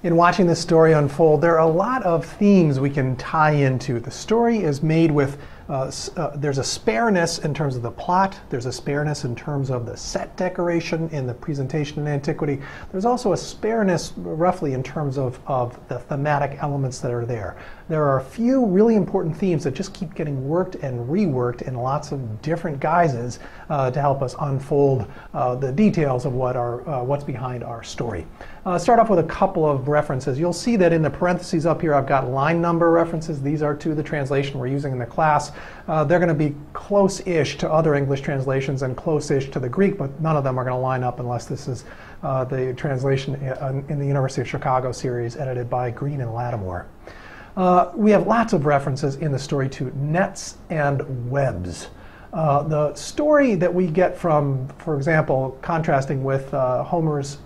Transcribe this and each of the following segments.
In watching this story unfold, there are a lot of themes we can tie into. The story is made with, there's a spareness in terms of the plot, there's a spareness in terms of the set decoration in the presentation in antiquity. There's also a spareness roughly in terms of the thematic elements that are there. There are a few really important themes that just keep getting worked and reworked in lots of different guises to help us unfold the details of what's behind our story. Start off with a couple of references. You'll see that in the parentheses up here I've got line number references. These are to the translation we're using in the class. They're going to be close-ish to other English translations and close-ish to the Greek, but none of them are going to line up unless this is the translation in the University of Chicago series edited by Green and Lattimore. We have lots of references in the story to nets and webs. The story that we get from, for example, contrasting with Homer's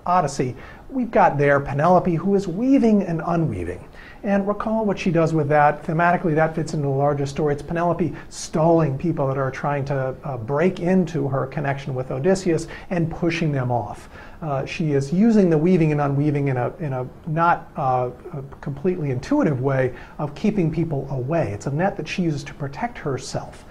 Odyssey, we've got there Penelope, who is weaving and unweaving. And recall what she does with that. Thematically, that fits into the larger story. It's Penelope stalling people that are trying to break into her connection with Odysseus and pushing them off. She is using the weaving and unweaving in a not completely intuitive way of keeping people away. It's a net that she uses to protect herself.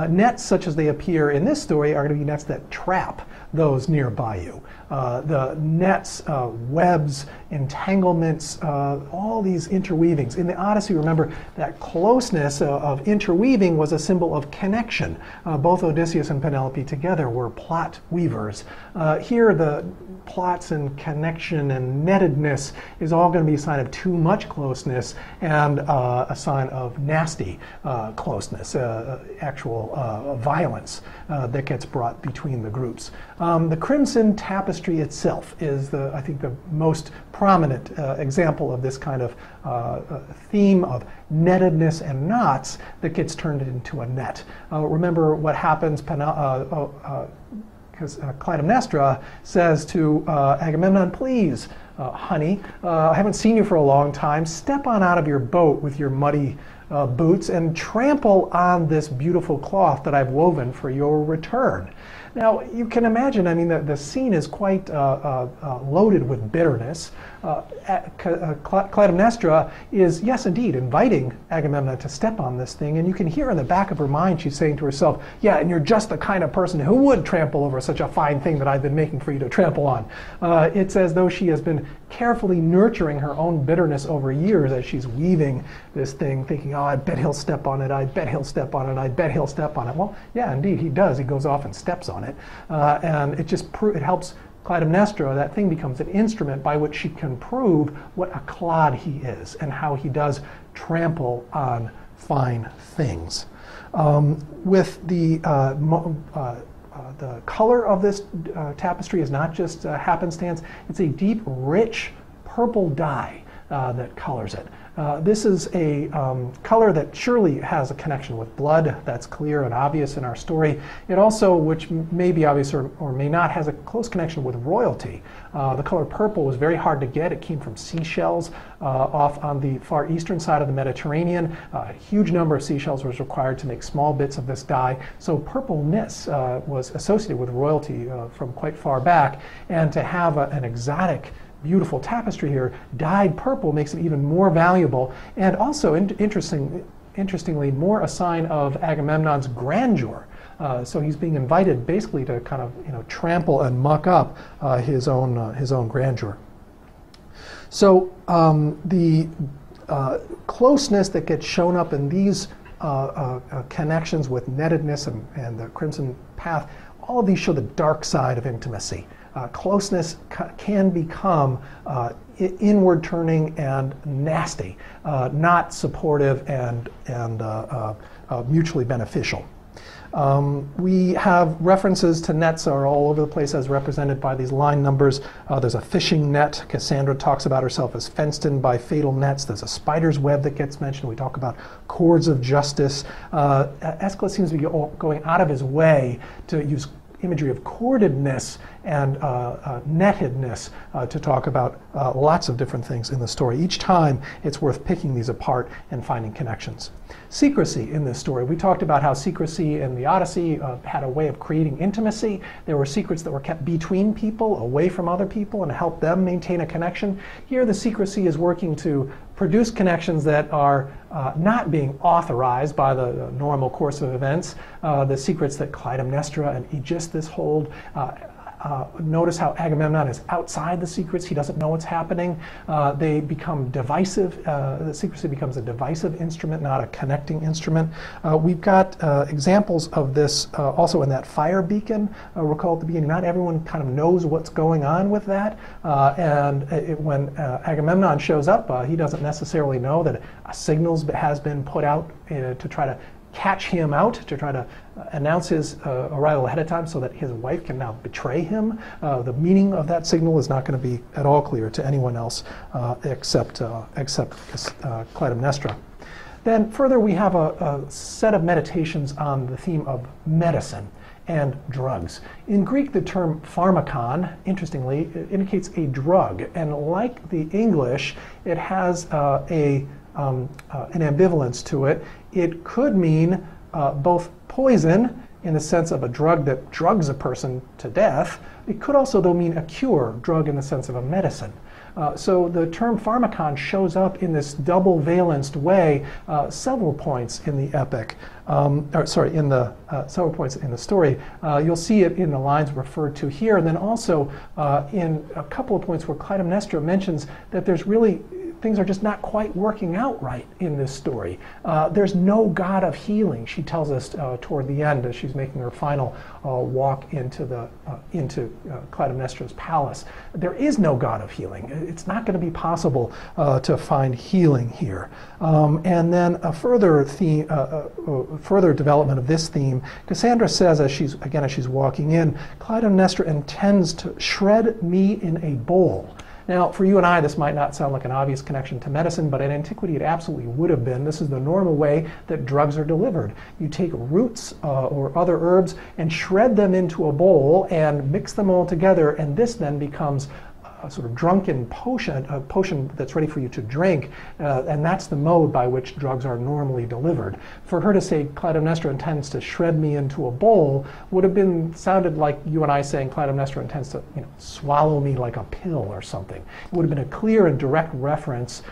Nets such as they appear in this story are going to be nets that trap those nearby you. The nets, webs, entanglements, all these interweavings. In the Odyssey, remember that closeness of interweaving was a symbol of connection. Both Odysseus and Penelope together were plot weavers. Here the plots and connection and nettedness is all going to be a sign of too much closeness and a sign of nasty closeness, actual violence that gets brought between the groups. The crimson tapestry itself is, I think, the most prominent example of this kind of theme of nettedness and knots that gets turned into a net. Remember what happens, because Clytemnestra says to Agamemnon, please, honey, I haven't seen you for a long time. Step on out of your boat with your muddy boots and trample on this beautiful cloth that I've woven for your return. Now, you can imagine, I mean, the scene is quite loaded with bitterness. Clytemnestra is, yes, indeed, inviting Agamemnon to step on this thing, and you can hear in the back of her mind she's saying to herself, yeah, and you're just the kind of person who would trample over such a fine thing that I've been making for you to trample on. It's as though she has been carefully nurturing her own bitterness over years as she's weaving this thing, thinking, oh, I bet he'll step on it, I bet he'll step on it, I bet he'll step on it. Well, yeah, indeed, he does. He goes off and steps on it. And it helps Clytemnestra, that thing becomes an instrument by which she can prove what a clod he is and how he does trample on fine things. With the color of this tapestry is not just happenstance, it's a deep, rich purple dye that colors it. This is a color that surely has a connection with blood. That's clear and obvious in our story. It also, which may be obvious or may not, has a close connection with royalty. The color purple was very hard to get. It came from seashells off on the far eastern side of the Mediterranean. A huge number of seashells was required to make small bits of this dye. So purpleness was associated with royalty from quite far back. And to have an exotic, beautiful tapestry here, dyed purple, makes it even more valuable, and also, interestingly, more a sign of Agamemnon's grandeur. So he's being invited basically to kind of, trample and muck up his own grandeur. So the closeness that gets shown up in these connections with nettedness and the crimson path, all of these show the dark side of intimacy. Closeness can become inward turning and nasty, not supportive and mutually beneficial. We have references to nets are all over the place as represented by these line numbers. There's a fishing net. Cassandra talks about herself as fenced in by fatal nets. There's a spider's web that gets mentioned. We talk about cords of justice. Aeschylus seems to be going out of his way to use imagery of cordedness and nettedness to talk about lots of different things in the story. Each time it's worth picking these apart and finding connections. Secrecy in this story. We talked about how secrecy in the Odyssey had a way of creating intimacy. There were secrets that were kept between people, away from other people, and help them maintain a connection. Here the secrecy is working to produce connections that are not being authorized by the normal course of events. The secrets that Clytemnestra and Aegisthus hold. Notice how Agamemnon is outside the secrets. He doesn't know what's happening. They become divisive. The secrecy becomes a divisive instrument, not a connecting instrument. We've got examples of this also in that fire beacon. Recall at the beginning, not everyone kind of knows what's going on with that. When Agamemnon shows up, he doesn't necessarily know that a signal has been put out to try to catch him out, to try to announce his arrival ahead of time so that his wife can now betray him. The meaning of that signal is not going to be at all clear to anyone else except Clytemnestra. Then further, we have a set of meditations on the theme of medicine and drugs. In Greek, the term pharmakon, interestingly, it indicates a drug, and like the English, it has an ambivalence to it. It could mean both poison in the sense of a drug that drugs a person to death. It could also, though, mean a cure, drug in the sense of a medicine. So the term pharmakon shows up in this double valenced way several points in the epic. Several points in the story. You'll see it in the lines referred to here, and then also in a couple of points where Clytemnestra mentions that there's really things are just not quite working out right in this story. There's no god of healing, she tells us toward the end as she's making her final walk into Clytemnestra's palace. There is no god of healing. It's not going to be possible to find healing here. And then a further development of this theme, Cassandra says as she's walking in, Clytemnestra intends to shred me in a bowl. Now, for you and I, this might not sound like an obvious connection to medicine, but in antiquity it absolutely would have been. This is the normal way that drugs are delivered. You take roots or other herbs and shred them into a bowl and mix them all together, and this then becomes a sort of drunken potion, a potion that's ready for you to drink, and that's the mode by which drugs are normally delivered. For her to say Clytemnestra intends to shred me into a bowl would have sounded like you and I saying Clytemnestra intends to swallow me like a pill or something. It would have been a clear and direct reference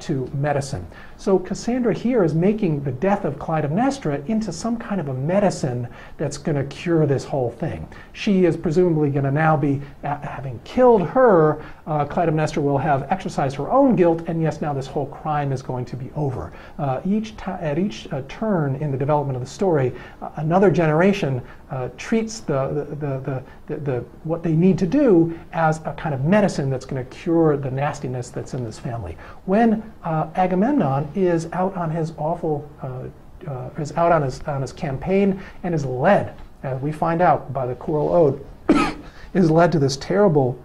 to medicine. So Cassandra here is making the death of Clytemnestra into some kind of a medicine that's going to cure this whole thing. She is presumably going to now be, having killed her, Clytemnestra will have exercised her own guilt, and yes, now this whole crime is going to be over. At each turn in the development of the story, another generation treats what they need to do as a kind of medicine that's going to cure the nastiness that's in this family. When Agamemnon is out on his on his campaign and is led, as we find out by the choral ode, is led to this terrible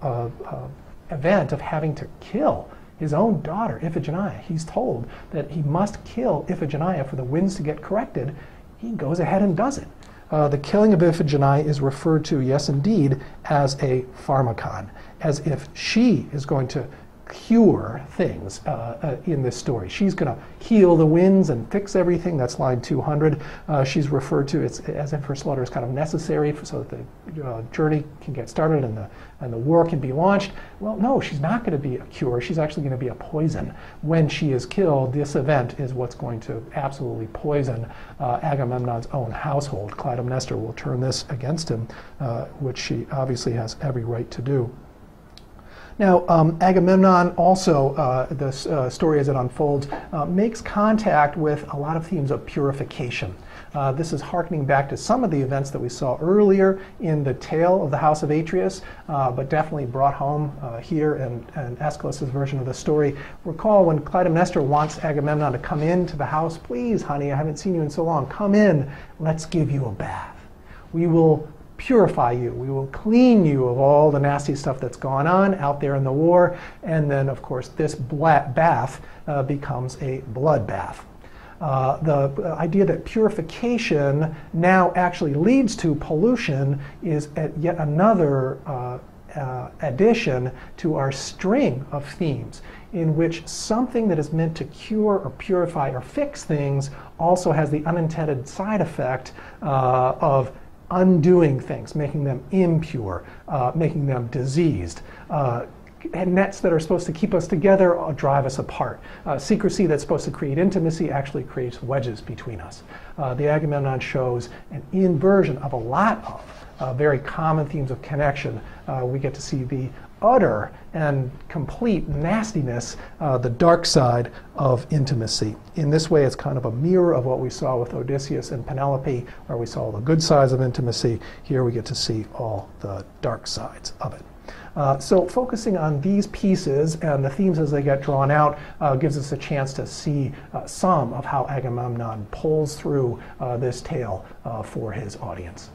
event of having to kill his own daughter, Iphigenia. He's told that he must kill Iphigenia for the winds to get corrected. He goes ahead and does it. The killing of Iphigenia is referred to, yes indeed, as a pharmakon, as if she is going to cure things in this story. She's going to heal the winds and fix everything. That's line 200. She's referred to as if her slaughter is kind of necessary so that the journey can get started and the war can be launched. Well, no, she's not going to be a cure. She's actually going to be a poison. When she is killed, this event is what's going to absolutely poison Agamemnon's own household. Clytemnestra will turn this against him, which she obviously has every right to do. Now, Agamemnon also, the story as it unfolds, makes contact with a lot of themes of purification. This is hearkening back to some of the events that we saw earlier in the tale of the House of Atreus, but definitely brought home here in Aeschylus's version of the story. Recall when Clytemnestra wants Agamemnon to come into the house, please, honey, I haven't seen you in so long, come in, let's give you a bath. We will purify you. We will clean you of all the nasty stuff that's gone on out there in the war. And then, of course, this bath becomes a blood bath. The idea that purification now actually leads to pollution is yet another addition to our string of themes, in which something that is meant to cure or purify or fix things also has the unintended side effect of undoing things, making them impure, making them diseased. And nets that are supposed to keep us together drive us apart. Secrecy that's supposed to create intimacy actually creates wedges between us. The Agamemnon shows an inversion of a lot of very common themes of connection. We get to see the utter and complete nastiness, the dark side of intimacy. In this way, it's kind of a mirror of what we saw with Odysseus and Penelope, where we saw the good sides of intimacy. Here we get to see all the dark sides of it. So focusing on these pieces and the themes as they get drawn out gives us a chance to see some of how Agamemnon pulls through this tale for his audience.